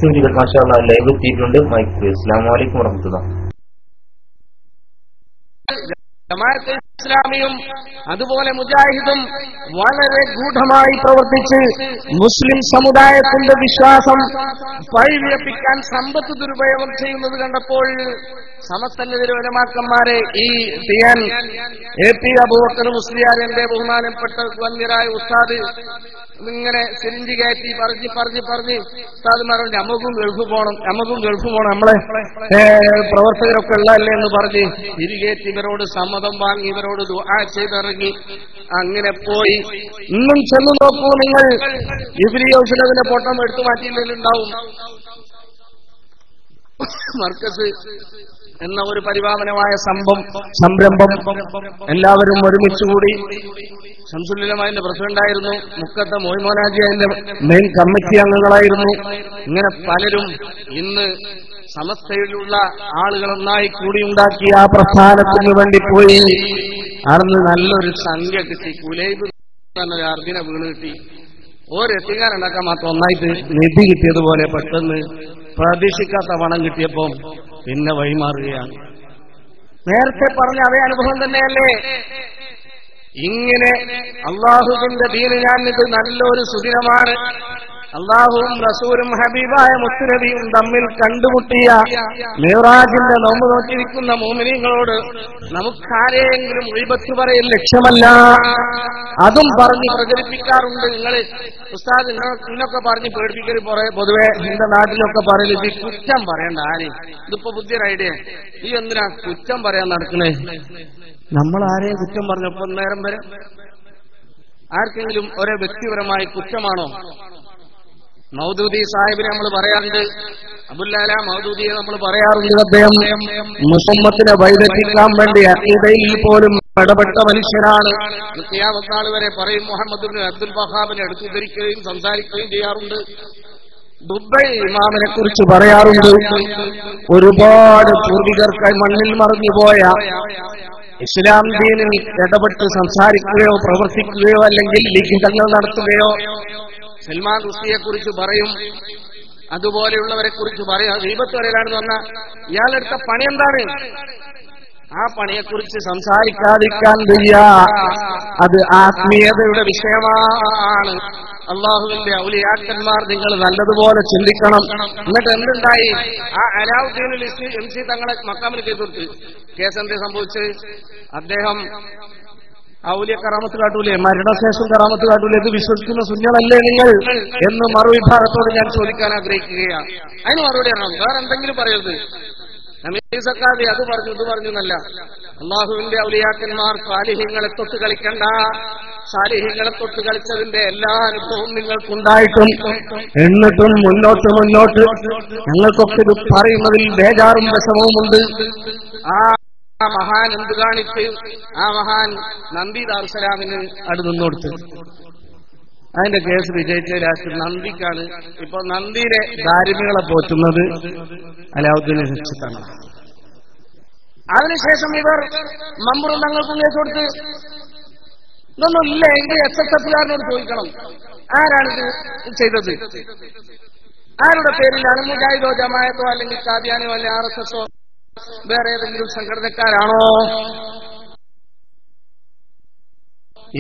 സുന്നികൾ മാഷാ അല്ലാഹ് ലൈവ് എത്തിയിട്ടുണ്ട്. മൈക്ക്. അസ്സലാമു അലൈക്കും വറഹ്മത്തുള്ളാഹി. ജമാഅത്തെ ഇസ്ലാമിയും അതുപോലെ മുജാഹിദും വളരെ ഗൂഢമായി പ്രവർത്തിച്ച് മുസ്ലിം സമുദായത്തിന്റെ വിശ്വാസം വഴിവിഴപ്പിക്കാൻ സമ്പത്ത് ദുരുപയോഗം ചെയ്യുന്നത് കണ്ടപ്പോൾ സമസ്തന്റെ ഉലമാക്കന്മാരെ ഈ AP അബൂബക്കർ മുസ്ലിയാരിന്റെ ബഹുമാനപ്പെട്ട വന്യരായ ഉസ്താദ് ഇങ്ങനെ സിരിഞ്ചി കയറ്റി പറഞ്ഞ് ഉസ്താദ്മാരോട് നമുക്കും ഗൾഫ് പോകണം നമ്മളെ പ്രവർത്തകരൊക്കെ ഉള്ളതല്ലേ എന്ന് പറഞ്ഞ് തിരികേറ്റി ഇവരോട് സമ്മതം വാങ്ങി ഇവരോട് ദുആ ചെയ്തിറങ്ങി അങ്ങനെ പോയി. ഇന്നും ചെന്ന് നോക്കൂ നിങ്ങൾ, ഇബ്ലിയോസിന്റെ ഫോട്ടോ എടുത്തു മാറ്റിയിട്ടുണ്ടാവും. മർക്കസ് എന്ന ഒരു പരിപാവനമായ സംരംഭം എല്ലാവരും ഒരുമിച്ചുകൂടി. ശംസുലുലമാന്റെ പ്രസിഡന്റായിരുന്നു, മുക്കത്തെ മോയ്മോനാജി അതിന്റെ മെയിൻ കമ്മിറ്റി അംഗങ്ങളായിരുന്നു. ഇങ്ങനെ പലരും ഇന്ന് സമസ്തയിലുള്ള ആളുകൾ ഒന്നായി കൂടിയുണ്ടാക്കിയ ആ പ്രസ്ഥാനത്തിന് വേണ്ടി പോയി. അന്ന് നല്ലൊരു സംഖ്യ കിട്ടി. കുലൈബ് എന്നൊരു അർദിനെ വീണ് കിട്ടി. ഒരെത്തിക്കാനുണ്ടാക്കാൻ മാത്രം ഒന്നായിട്ട് നിധി കിട്ടിയതുപോലെ പെട്ടെന്ന് പ്രതീക്ഷിക്കാത്ത പണം കിട്ടിയപ്പോ പിന്നെ വഴിമാറുകയാണ്. നേരത്തെ പറഞ്ഞ അതേ അനുഭവം തന്നെയല്ലേ. ഇങ്ങനെ അള്ളാഹുവിന്റെ ദീന്, ഇത് നല്ലൊരു സുദിനമാണ്. അള്ളാഹുവും റസൂലും ഹബീബായ മുത്തുനബിയും തമ്മിൽ കണ്ടുമുട്ടിയ മിഅ്റാജിന്റെ നോമ്പ് നോക്കിയിരിക്കുന്ന മുഅ്മിനീങ്ങളോട് നമുക്കാരെയെങ്കിലും ഗീബത്ത് പറയൽ ലക്ഷ്യമല്ല. അതും പറഞ്ഞ് പ്രചരിപ്പിക്കാറുണ്ട്. നിങ്ങൾ ഉസ്താദ് ഇന്നൊക്കെ പറഞ്ഞ് പേടിപ്പിക്കൽ പൊതുവെ എന്റെ നാട്ടിലൊക്കെ പറയൽ ഇത് കുറ്റം പറയണ്ട ആരെയും. ഇതിപ്പോ പുതിയൊരു ഐഡിയ. ഈ എന്തിനാ കുറ്റം പറയാൻ നടക്കണേ? നമ്മൾ ആരെയും കുറ്റം പറഞ്ഞപ്പോ നേരം വരെ ആർക്കെങ്കിലും ഒരേ വ്യക്തിപരമായി കുറ്റമാണോ? മൗദൂദി സാഹിബിനെ നമ്മൾ പറയാറുണ്ട്, അബുല്ലാല മൗദൂദിയെ നമ്മൾ പറയാറുണ്ട്. അദ്ദേഹം മുസമ്മത്തിനെ വഴിതെറ്റിക്കാൻ വേണ്ടി അഖീദയിൽ പോലും ഇടപെട്ട മനുഷ്യനാണ്. ഖിയാമത്ത് നാൾ വരെ പറയും മുഹമ്മദ് ഇബ്നു അബ്ദുൽ വഹാബിനെ എടുത്തുദ്ധരിക്കുകയും സംസാരിക്കുകയും ചെയ്യാറുണ്ട്. ദുബൈ ഇമാമിനെ കുറിച്ച് പറയാറുണ്ട്. ഒരുപാട് പൂർവികർക്കായി മണ്ണിൽ മറിഞ്ഞുപോയ ഇസ്ലാം ദീനിൽ ഇടപെട്ട് സംസാരിക്കുകയോ പ്രവർത്തിക്കുകയോ അല്ലെങ്കിൽ ലിഖിതങ്ങൾ നടത്തുകയോ സൽമാൻ റുഷ്ദിയെ കുറിച്ച് പറയും. അതുപോലെയുള്ളവരെ കുറിച്ച് പറയാം. ഗീബത്ത് പറയലാണെന്ന് പറഞ്ഞാൽ ഇയാളെടുത്ത പണി എന്താണ്? ആ പണിയെക്കുറിച്ച് സംസാരിക്കാതിരിക്കാൻ വയ്യ. അത് ആത്മീയതയുടെ വിഷയമാണ്. അള്ളാഹുവിന്റെ ഔലിയാക്കന്മാർ നിങ്ങൾ നല്ലതുപോലെ ചിന്തിക്കണം. എന്നിട്ട് എന്തുണ്ടായി? ആ അലാവുദ്ദീൻ MC തങ്ങളെ മക്കാമിൽ കേസ് കൊടുത്ത് കേസെന്ത് സംഭവിച്ച്? അദ്ദേഹം ഔലിയ കറാമത്ത് കാട്ടൂലേ, മരണശേഷം കറാമത്ത് കാട്ടൂലേ, ഇത് വിശ്വസിക്കുന്ന സുന്നതല്ലേ നിങ്ങൾ എന്ന് മറുവിഭാഗത്തോട് ഞാൻ ചോദിക്കാൻ ആഗ്രഹിക്കുകയാണ്. അതിന് മറുപടി അറിയണം, വേറെ എന്തെങ്കിലും പറയരുത്. നമീസക്കാതെ അത് പറഞ്ഞു ഇത് പറഞ്ഞു എന്നല്ല. അള്ളാഹുവിന്റെ ഔലിയാക്കന്മാർ സാലിഹ്യങ്ങളെ തൊട്ട് കളിക്കണ്ട. സാലിഹ്യങ്ങളെ തൊട്ട് കളിച്ചതിന്റെ എല്ലാ അനുഭവവും നിങ്ങൾക്കുണ്ടായിട്ടും എന്നിട്ടും മുന്നോട്ട് ഞങ്ങൾക്കൊക്കെ ഇത് പറയുന്നതിൽ ബേജാറും വിഷമവുമുണ്ട്. ആ മഹാൻ എന്ത് കാണിച്ച്? ആ മഹാൻ നന്ദി ദാറുസലാമിന് അടുത്ത് നിന്നോടുത്ത് അതിന്റെ കേസ് വിജയിച്ച ലാസ്റ്റ് നന്ദിക്കാണ്. ഇപ്പൊ നന്ദിയിലെ ദാരിമികളെ പോറ്റുന്നത് അലാവുദ്ദീനെ രക്ഷിത്താണ്. അതിനുശേഷം ഇവർ മമ്പുറം തങ്ങൾക്കും കേസ് കൊടുത്ത് ഇതൊന്നും ഇല്ല എങ്കിൽ SSFകാരനോട് ചോദിക്കണം ആരാണിത് ചെയ്തത്, ആരുടെ പേരിലാണ്? മുജാഹിദോ ജമാഅത്തോ അല്ലെങ്കിൽ കാദിയാനിയോ അല്ലെങ്കിൽ RSSോ വേറെ ഏതെങ്കിലും സംഘടനക്കാരാണോ?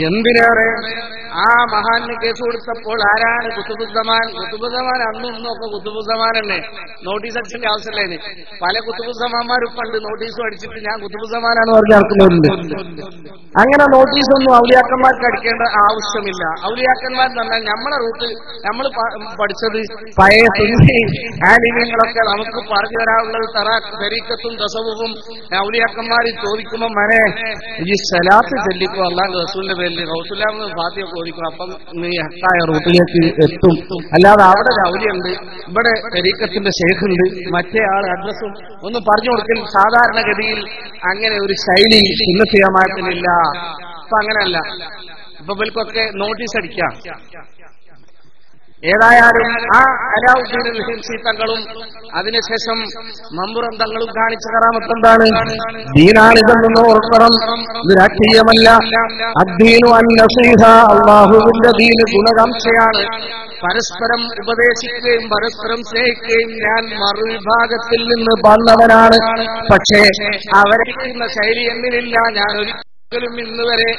എന്തിനേറെ ആ മഹാന് കേസ് കൊടുത്തപ്പോൾ ആരാണ്? കുത്തുബുസ്സമാൻ. അന്നും ഇന്നൊക്കെ കുത്തുബുസ്സമാൻ തന്നെ. നോട്ടീസ് അടിച്ചിന്റെ ആവശ്യമല്ലേ? പല കുത്തുബുസ്സമാന്മാരും പണ്ട് നോട്ടീസും അടിച്ചിട്ട് ഞാൻ കുത്തുബുസ്സമാനാന്ന് പറഞ്ഞ് നടക്കുന്നവരുണ്ട്. അങ്ങനെ നോട്ടീസൊന്നും ഔലിയാക്കന്മാർക്ക് അടിക്കേണ്ട ആവശ്യമില്ല. ഔലിയാക്കന്മാർ എന്ന് പറഞ്ഞാൽ നമ്മളെ റൂട്ട് നമ്മൾ പഠിച്ചത് പഴയ സുന്നി ആലിമീങ്ങളൊക്കെ നമുക്ക് പറഞ്ഞു തരാവുന്നത് തരീക്കത്തും തസവുവും ഔലിയാക്കന്മാർ ചോദിക്കുമ്പോൾ മനെ ഈ സലാത്ത് ചൊല്ലിക്കും അല്ലാഹ് റസൂലിന്റെ പേരിൽ റസൂലുള്ളാഹിന്റെ ഫാത്തിഹ ചോദിക്കും, അപ്പം നീ ഹക്കായ റൂട്ടിലേക്ക് എത്തും. അല്ലാതെ അവിടെ ഒരു ഔലിയുണ്ട്, ഇവിടെ തരീക്കത്തിന്റെ ഷെയ്ഖുണ്ട്, മറ്റേ ആൾ അഡ്രസ്സും ഒന്നും പറഞ്ഞു കൊടുക്കൽ സാധാരണഗതിയിൽ അങ്ങനെ ഒരു ശൈലി സുന്നത്ത് ജമാഅത്തിനില്ല. അപ്പൊ അങ്ങനെയല്ല. ഇപ്പൊ ഇവർക്കൊക്കെ നോട്ടീസ് അടിക്കാം. ഏതായാലും ആ അലാവുദ്ദീൻ ഹിംസി തങ്ങളും അതിനുശേഷം മമ്പുറം തങ്ങളും കാണിച്ച കറാമത്ത് എന്താണ്? ദീനാണിതെന്ന് ഓർക്കണം. ഇത് രാഷ്ട്രീയമല്ല. അദ്ദീനു അൻ-നസീഹ, അല്ലാഹുവിന്റെ ദീന് ഗുണകാംക്ഷയാണ്. പരസ്പരം ഉപദേശിക്കുകയും പരസ്പരം സ്നേഹിക്കുകയും ഞാൻ മറുവിഭാഗത്തിൽ നിന്ന് വന്നവനാണ്. പക്ഷേ അവരെ ശൈലി എന്നിലില്ല. ഞാൻ ഒരിക്കലും ഇന്നുവരെ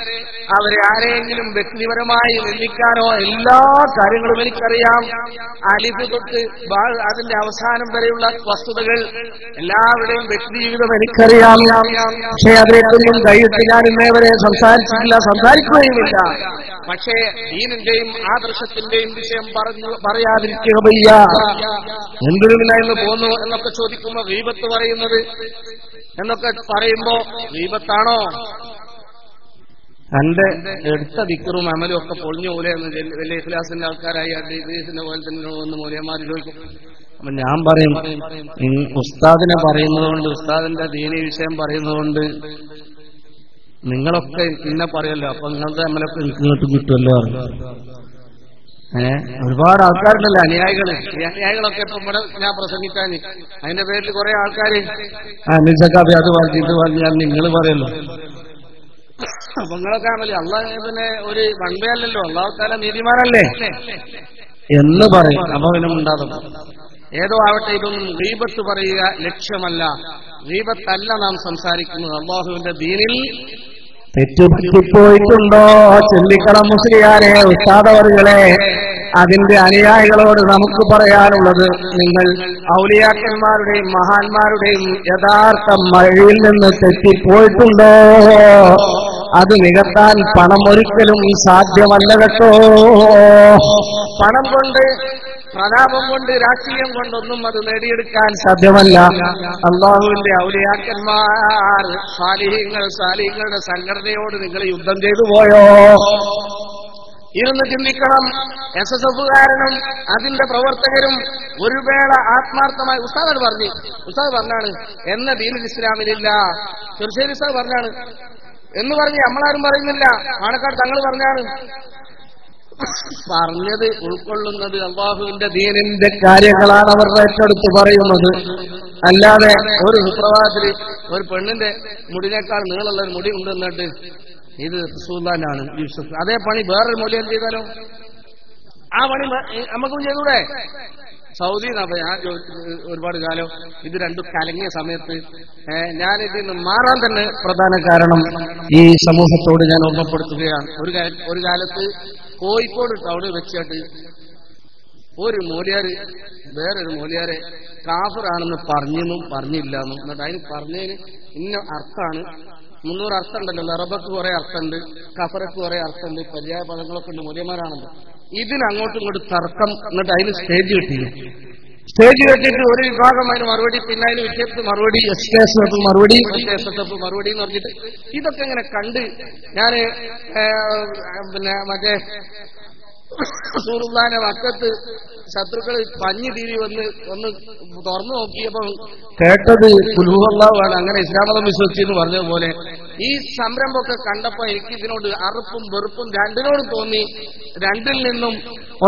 അവരെ ആരെയെങ്കിലും വ്യക്തിപരമായി നിന്ദിക്കാനോ, എല്ലാ കാര്യങ്ങളും എനിക്കറിയാം. അലിഫ് തൊട്ട് അതിന്റെ അവസാനം വരെയുള്ള വസ്തുതകൾ എല്ലാവരുടെയും വ്യക്തി ജീവിതം എനിക്കറിയാം. പക്ഷേ അതിലേക്കൊന്നും ധൈര്യത്തിൽ ഞാൻ ഇന്നേവരെ സംസാരിച്ചിട്ടില്ല, സംസാരിക്കുകയുമില്ല. പക്ഷേ ദീനിന്റെയും ആദർശത്തിന്റെയും വിഷയം പറയാതിരിക്കുക വയ്യ. എന്തിനുമില്ല എന്ന് പോന്നു എന്നൊക്കെ ചോദിക്കുമ്പോ ഗീബത്ത് പറയുന്നത് എന്നൊക്കെ പറയുമ്പോ ഗീബത്താണോ? എന്റെ എടുത്ത ദിക്റും അമലും ഒക്കെ പൊളിഞ്ഞു പോലെ എന്ന് വലിയ ഇഖ്ലാസിന്റെ ആൾക്കാരായി അദ്ദേഹത്തിന്റെ പോലെ തന്നെ ഒന്ന് മൂല്യന്മാർ ചോദിക്കും. അപ്പൊ ഞാൻ പറയും, ഉസ്താദിനെ പറയുന്നതുകൊണ്ട്, ഉസ്താദിന്റെ ദീനി വിഷയം പറയുന്നതുകൊണ്ട് നിങ്ങളൊക്കെ ഇന്നെ പറയല്ലോ, അപ്പൊ നിങ്ങളുടെ അമലൊക്കെ എനിക്ക് ഇങ്ങോട്ട് കിട്ടുമല്ലോ. ഒരുപാട് ആൾക്കാരുണ്ടല്ലോ അനുയായികള്. ഈ അനുയായികളൊക്കെ ഇപ്പൊ ഇവിടെ ഞാൻ പ്രസംഗിക്കാൻ അതിന്റെ പേരിൽ കുറെ ആൾക്കാര് നിജക്കാബി അത് പറഞ്ഞു ഇത് പറഞ്ഞു ഞാൻ നിങ്ങൾ പറയല്ലോ. അപ്പൊ നിങ്ങളൊക്കെ ആമല്ലേ അള്ളാഹ് പിന്നെ ഒരു വൺവേ അള്ളാഹു താല നീതിമാനല്ലേ എന്ന് പറയും. അപ്പൊ പിന്നെ ഉണ്ടാകും. ഏതോ ആവട്ടെ, ഇതൊന്നും ഗീബത്ത് പറയുക ലക്ഷ്യമല്ല. ഗീബത്തല്ല നാം സംസാരിക്കുന്നത്. അള്ളാഹുവിന്റെ ദീനിൽ തെറ്റുപറ്റിപ്പോയിട്ടുണ്ടോ ചിന്തിക്കണം മുസ്ലിയാരെ, ഉസ്താദവറുകളെ. അതിന്റെ അനുയായികളോട് നമുക്ക് പറയാനുള്ളത്, നിങ്ങൾ ഔലിയാക്കന്മാരുടെയും മഹാന്മാരുടെയും യഥാർത്ഥ മഴയിൽ നിന്ന് തെറ്റിപ്പോയിട്ടുണ്ടോ? അത് നികത്താൻ പണം ഒരിക്കലും സാധ്യമല്ല കേട്ടോ. പണം കൊണ്ട്, പ്രതാപം കൊണ്ട്, രാഷ്ട്രീയം കൊണ്ടൊന്നും അത് നേടിയെടുക്കാൻ സാധ്യമല്ല. അള്ളാഹുവിന്റെ ഔലിയാക്കന്മാർ, സാലിഹീങ്ങളുടെ സംഘടനയോട് നിങ്ങൾ യുദ്ധം ചെയ്തു പോയോ? ഇരുന്ന് ചിന്തിക്കണം. SSFകാരനും അതിന്റെ പ്രവർത്തകരും ഒരു വേള ആത്മാർത്ഥമായി ഉസ്താദ് പറഞ്ഞാണ് എന്ന ദീനുൽ ഇസ്ലാമിലില്ല. ചെറുശ്ശേരി ഉസ്താദ് പറഞ്ഞാണ് എന്ന് പറഞ്ഞ് നമ്മളാരും പറയുന്നില്ല. പാണക്കാട് തങ്ങൾ പറഞ്ഞാണ്. പറഞ്ഞത് ഉൾക്കൊള്ളുന്നത് അള്ളാഹുവിന്റെ ദീനിന്റെ കാര്യങ്ങളാണ് അവർ ഏറ്റെടുത്ത് പറയുന്നത്. അല്ലാതെ ഒരു സുപ്രഭാതത്തിൽ ഒരു പെണ്ണിന്റെ മുടിനേക്കാൾ നീളമുള്ള ഒരു മുടി ഉണ്ടെന്നിട്ട് ഇത് റസൂലുള്ളാഹിയാണ് വിശ്വസിക്കുന്നത്. അതേ പണി വേറൊരു മൂല്യം ചെയ്താലോ? ആ പണി നമുക്കും ചെയ്തൂടെ? സൗദി ഞാൻ ഒരുപാട് കാലം ഇത് രണ്ടും കലങ്ങിയ സമയത്ത് ഞാനിതിന് മാറാൻ തന്നെ പ്രധാന കാരണം ഈ സമൂഹത്തോട് ഞാൻ ഓർമ്മപ്പെടുത്തുകയാണ്. ഒരു കാലത്ത് കോഴിക്കോട് ടൗണിൽ വെച്ചിട്ട് ഒരു മൂല്യാര് വേറൊരു മൂല്യാരെ കാഫിറാണെന്ന് പറഞ്ഞെന്നും പറഞ്ഞില്ലെന്നും, എന്നിട്ട് അതിന് പറഞ്ഞതിന് ഇന്ന അർത്ഥമാണ്. 300 അർത്ഥം ഉണ്ടല്ലോ. ലറബക്ക് കുറെ അർത്ഥമുണ്ട്, കഫറക്ക് കുറെ അർത്ഥമുണ്ട്, പര്യായ പദങ്ങളൊക്കെ ഉണ്ട്. മൂല്യന്മാരാണല്ലോ. ഇതിനങ്ങോട്ടും ഇങ്ങോട്ട് തർക്കം. എന്നിട്ട് അതിന് സ്റ്റേജ് കിട്ടിയില്ല. സ്റ്റേജ് കെട്ടിട്ട് ഒരു വിഭാഗം അതിന് മറുപടി, പിന്നെ അതിന് വിഷയത്തിന് മറുപടി, മറുപടി എന്ന് പറഞ്ഞിട്ട് ഇതൊക്കെ ഇങ്ങനെ കണ്ട് ഞാൻ പിന്നെ മറ്റേ റസൂലുള്ളാഹിന്റെ മക്കത്ത് ശത്രുക്കൾ പഞ്ഞി തീരി ഒന്ന് തുറന്നു നോക്കിയപ്പോ കേട്ടത് ഖുൽ ഹുവല്ലാഹുവാണ്. അങ്ങനെ ഇസ്ലാം മതം വിശ്വസിച്ചെന്ന് പറഞ്ഞ പോലെ ഈ സംരംഭമൊക്കെ കണ്ടപ്പോ എനിക്ക് ഇതിനോട് അറുപ്പും വെറുപ്പും രണ്ടിനോടും തോന്നി. രണ്ടിൽ നിന്നും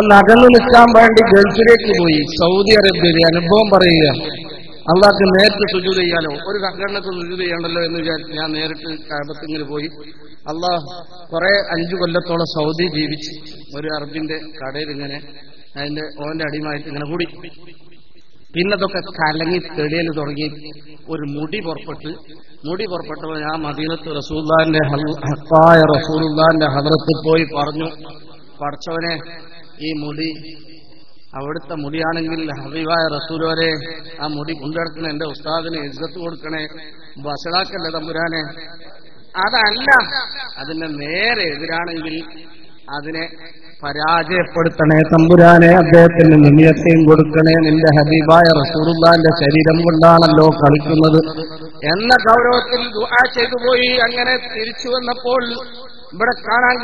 ഒന്ന് അകന്നു നിൽക്കാൻ വേണ്ടി ഗൾഫിലേക്ക് പോയി. സൗദി അറേബ്യയിലെ അനുഭവം പറയുക. അള്ളാഹ്ക്ക് നേരിട്ട് സുജൂദ് ചെയ്യാലോ, ഒരു സംഘടനക്ക് സുജൂദ് ചെയ്യണ്ടല്ലോ എന്ന് വിചാരിച്ച് ഞാൻ നേരിട്ട് കഅബത്തിങ്ങനെ പോയി. അള്ളാഹ് കുറെ 5 കൊല്ലത്തോളം സൗദി ജീവിച്ച് ഒരു അറബിന്റെ കടയിൽ ഇങ്ങനെ ഓന്റെ അടിമായിട്ട് ഇങ്ങനെ കൂടി. പിന്നതൊക്കെ കലങ്ങി തെളിയൽ തുടങ്ങി. ഒരു മുടി പുറപ്പെട്ടപ്പോൾ ഞാൻ മദീനത്ത് റസൂലുള്ളാഹിന്റെ ഹക്കായ റസൂലുള്ളാഹിന്റെ ഹദ്റത്തിൽ പോയി പറഞ്ഞു, പടച്ചവനെ ഈ മുടി അവിടുത്തെ മുടിയാണെങ്കിൽ ഹബീബായ റസൂൽ വരെ ആ മുടി കൊണ്ടുനടക്കുന്ന എന്റെ ഉസ്താദിന് ഇസ്സത്ത് കൊടുക്കണേ, വസളാക്കല്ലേ തമ്പുരാനെ. അതല്ല, അതിന്റെ നേരെ എതിരാണെങ്കിൽ അതിനെ പരാജയപ്പെടുത്തണേ തമ്പുരാനെ, അദ്ദേഹത്തിന് നിമിയത്തെയും കൊടുക്കണേ. നിന്റെ ഹബീബായ റസൂലുള്ളാഹിന്റെ ശരീരം കൊണ്ടാണല്ലോ കളിക്കുന്നത് എന്ന ഗൗരവത്തിൽ ദുആ ചെയ്തു പോയി. അങ്ങനെ തിരിച്ചു വന്നപ്പോൾ ഇവിടെ കാണാൻ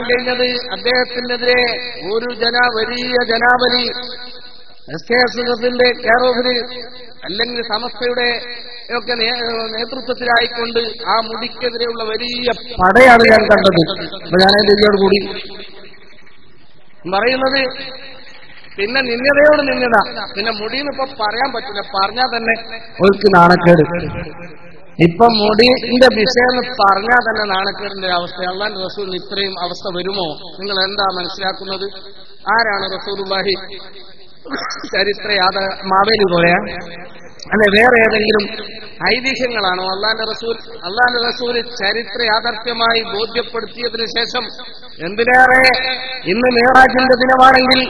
കഴിഞ്ഞത് അദ്ദേഹത്തിനെതിരെ ഒരു വലിയ ജനാവലി SKSFന്റെ കെയറോഫിന് അല്ലെങ്കിൽ സമസ്തയുടെ ഒക്കെ നേതൃത്വത്തിലായിക്കൊണ്ട് ആ മുടിക്കെതിരെയുള്ള വലിയ പടയാണ് ഞാൻ കണ്ടത്. അപ്പൊ ഞാൻ അതിന്റെ ഇതിനോട് കൂടി പറയുന്നത് പിന്നെ നിന്യതയോട് നിന്യത. പിന്നെ മുടിന്ന് ഇപ്പൊ പറയാൻ പറ്റില്ല, പറഞ്ഞാൽ തന്നെ അവർക്ക് നാണക്കേട്. ഇപ്പൊ മുടിന്റെ വിഷയം പറഞ്ഞാൽ തന്നെ നാണക്കേടിന്റെ അവസ്ഥ. അല്ലാഹുവിന്റെ റസൂലിന് ഇത്രയും അവസ്ഥ വരുമോ? നിങ്ങൾ എന്താ മനസ്സിലാക്കുന്നത്? ആരാണ് റസൂലുള്ളാഹി ചരിത്ര മാവേലി പോലെയാ? അല്ലെ വേറെ ഏതെങ്കിലും ഐതിഹ്യങ്ങളാണോ? അള്ളാഹുവിന്റെ റസൂൽ ചരിത്ര യാഥാർത്ഥ്യമായി ബോധ്യപ്പെടുത്തിയതിനു ശേഷം എന്തിനേറെ ഇന്ന് മിഅ്റാജിന്റെ ദിനമാണെങ്കിൽ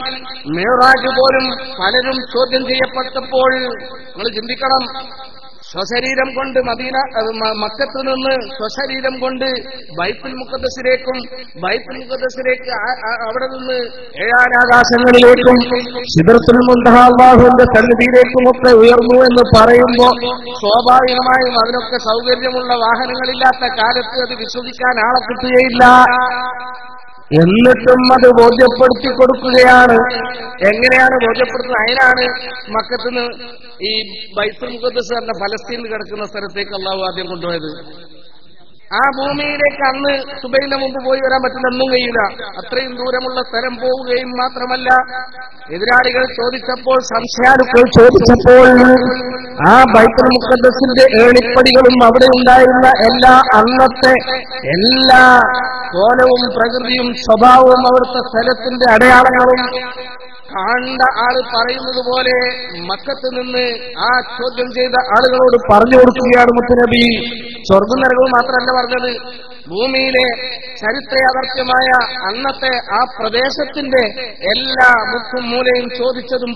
മിഅ്റാജ് പോലും പലരും ചോദ്യം ചെയ്യപ്പെട്ടപ്പോൾ നിങ്ങൾ ചിന്തിക്കണം. സ്വശരീരം കൊണ്ട് മക്കത്ത് നിന്ന് സ്വശരീരം കൊണ്ട് ബൈത്തുൽ മുഖദ്ദസിലേക്കും ബൈത്തുൽ മുഖദ്ദസിലേക്ക് അവിടെ നിന്ന് ഏഴാനാകാശങ്ങളിലേക്കും സിദ്റത്തുൽ മുൻതഹ അല്ലാഹുവിന്റെ സന്നിധിയിലേക്കും ഒക്കെ ഉയർന്നു എന്ന് പറയുമ്പോൾ സ്വാഭാവികമായും അതിനൊക്കെ സൗകര്യമുള്ള വാഹനങ്ങളില്ലാത്ത കാലത്ത് അത് വിശ്വസിക്കാൻ ആളെ കിട്ടുകയില്ല. എന്നിട്ടും അത് ബോധ്യപ്പെടുത്തി കൊടുക്കുകയാണ്. എങ്ങനെയാണ് ബോധ്യപ്പെടുത്തുന്നത്? അതിനാണ് മക്കത്തുനിന്ന് ഈ ബൈത്തുൽ മുഖദ്ദസ് എന്ന ഫലസ്തീനിൽ കിടക്കുന്ന സ്ഥലത്തേക്ക് അള്ളാഹു ആദ്യം കൊണ്ടുപോയത്. ആ ഭൂമിയിലേക്ക് അന്ന് സുബൈലിന് മുമ്പ് പോയി വരാൻ പറ്റില്ല, ഒന്നും കഴിയില്ല. അത്രയും ദൂരമുള്ള സ്ഥലം പോവുകയും മാത്രമല്ല, എതിരാളികൾ ചോദിച്ചപ്പോൾ, സംശയാലുക്കൾ ചോദിച്ചപ്പോൾ ആ ബൈത്തുൽ മുഖദ്ദസിന്റെ ഏണിപ്പടികളും അവിടെ ഉണ്ടായിരുന്ന അന്നത്തെ എല്ലാ കോലവും പ്രകൃതിയും സ്വഭാവവും അവിടുത്തെ സ്ഥലത്തിന്റെ അടയാളങ്ങളും കണ്ട ആള് പറയുന്നത് പോലെ മക്കത്ത് നിന്ന് ആ ചോദ്യം ചെയ്ത ആളുകളോട് പറഞ്ഞു കൊടുക്കുകയാണ് മുത്തുനബി. സ്വർഗ്ഗം നരകവും മാത്രമല്ല പറഞ്ഞത്, ഭൂമിയിലെ ചരിത്ര യാഥാർത്ഥ്യമായ അന്നത്തെ ആ പ്രദേശത്തിന്റെ എല്ലാ മുക്കും മൂലയും ചോദിച്ചതും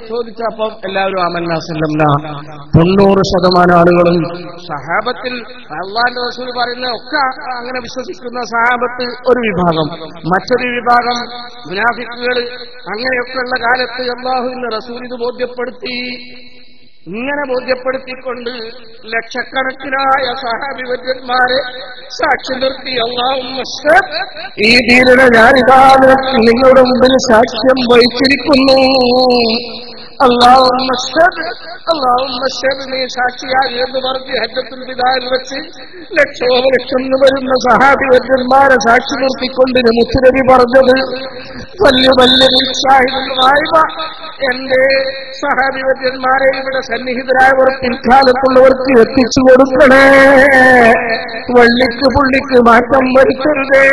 ചോദിച്ചപ്പം എല്ലാവരും ആമന്നാ സല്ലല്ലാ. 90% ആളുകളും സഹാബത്തിൽ അല്ലാഹുവിന്റെ റസൂൽ പറയുന്ന ഒക്കെ അങ്ങനെ വിശ്വസിക്കുന്ന സഹാബത്ത് ഒരു വിഭാഗം, മറ്റൊരു വിഭാഗം മുനാഫിക്കുകൾ. അങ്ങനെയൊക്കെയുള്ള കാലത്ത് അല്ലാഹുവിന്റെ റസൂൽ ഇത് ബോധ്യപ്പെടുത്തി. ഇങ്ങനെ ബോധ്യപ്പെടുത്തിക്കൊണ്ട് ലക്ഷക്കണക്കിനായ സഹാബിവര്യന്മാരെ സാക്ഷി നിർത്തി അല്ലാഹുമ്മ ശഹദ്, ഈ ദീനിനെ ഞാനിതാ നിങ്ങളുടെ മുമ്പിൽ സാക്ഷ്യം വഹിച്ചിരിക്കുന്നു. അല്ലാഹുമ്മ ശഹദ്, അല്ലാഹുമ്മ ശഹദ്, നീ സാക്ഷിയായി എന്ന് പറഞ്ഞ് ഹജ്ജത്തുൽ വിദായിൽ വെച്ച് ലക്ഷോപലക്ഷം വരുന്ന സഹാബിവര്യന്മാരെ സാക്ഷി നിർത്തിക്കൊണ്ട് മുത്തുനബി പറഞ്ഞത്, എന്റെ സഹാബിവര്യന്മാരെ ഇവിടെ സന്നിഹിതരായവർ പിൽക്കാലത്തുള്ളവർക്ക് എത്തിച്ചു കൊടുക്കണേ, വള്ളിക്ക് പുള്ളിക്ക് മാറ്റം വരുത്തരുതേ.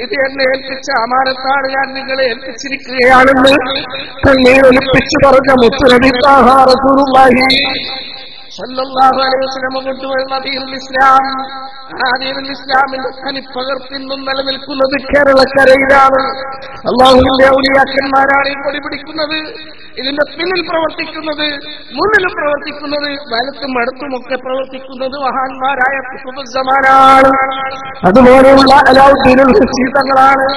ഇത് എന്നെ ഏൽപ്പിച്ച അമാനത്താണ്, ഞാൻ നിങ്ങളെ ഏൽപ്പിച്ചിരിക്കുകയാണെന്ന് കണ്ണീരൊലിപ്പിച്ചു പറഞ്ഞ മുത്തുനബി ത്വാഹ റസൂലുള്ളാഹി സല്ലല്ലാഹു അലൈഹി വസല്ലം കൊണ്ടുവരുന്ന ദീനുൽ ഇസ്ലാം, ആ ദീനുൽ ഇസ്ലാമിന്റെ തനിപ്പകർപ്പിന്നും നിലനിൽക്കുന്നത് കേരളക്കരയിലാണ്. അല്ലാഹുവിന്റെ ഔലിയാക്കന്മാരാണ് ഈ കൊടി പിടിക്കുന്നത്, ഇതിന്റെ പിന്നിൽ പ്രവർത്തിക്കുന്നത്, മുന്നിലും പ്രവർത്തിക്കുന്നത്, വലത്തും അടുത്തുമൊക്കെ പ്രവർത്തിക്കുന്നത് മഹാന്മാരായ ഖുതുബുസ്സമാനാണ്. അതുപോലെയുള്ള അലാവുദ്ദീനുൽ ഹുസീതങ്ങളാണ്.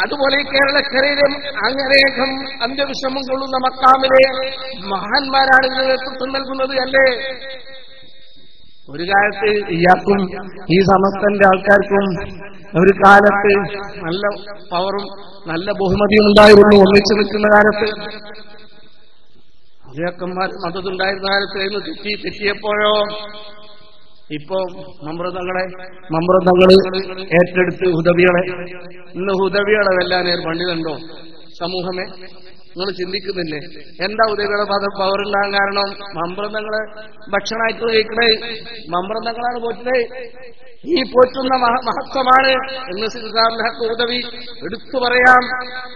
അതുപോലെ കേരളക്കരയിലെ അങ്ങനേകം അന്ത്യവിഷമം കൊള്ളുന്ന മക്കാമിലെ മഹാന്മാരാണ് ഇതിന് നേതൃത്വം നൽകുന്നത്. അല്ലേ, ഒരു കാലത്ത് ഇയാൾക്കും ഈ സമസ്തന്റെ ആൾക്കാർക്കും ഒരു കാലത്ത് നല്ല പവറും നല്ല ബഹുമതിയും ഉണ്ടായിരുന്നു. ഒന്നിച്ചു നിൽക്കുന്ന കാലത്ത് അജയക്കന്മാർ മതത്തുണ്ടായിരുന്ന കാലത്ത് തെറ്റിയപ്പോഴോ ഇപ്പോ മമ്പ്രതങ്ങള് ഏറ്റെടുത്ത് ഹുദവികളെ, ഇന്ന് ഹുദവികളെ വെല്ലാനേർ പണ്ഡിതുണ്ടോ സമൂഹമേ? നിങ്ങൾ ചിന്തിക്കുന്നില്ലേ എന്താ ഉദവിയുടെ പവറുണ്ടാകാൻ കാരണം? മമ്പ്രതങ്ങള് ഭക്ഷണമായിട്ട് കഴിക്കണേ, മമ്പ്രതങ്ങളാണ് പോറ്റുന്നത്. ഈ പോറ്റുന്ന മഹത്വമാണ് എന്ന് സിദ്ധാർത്ഥ ഉദവി എടുത്തു പറയാം.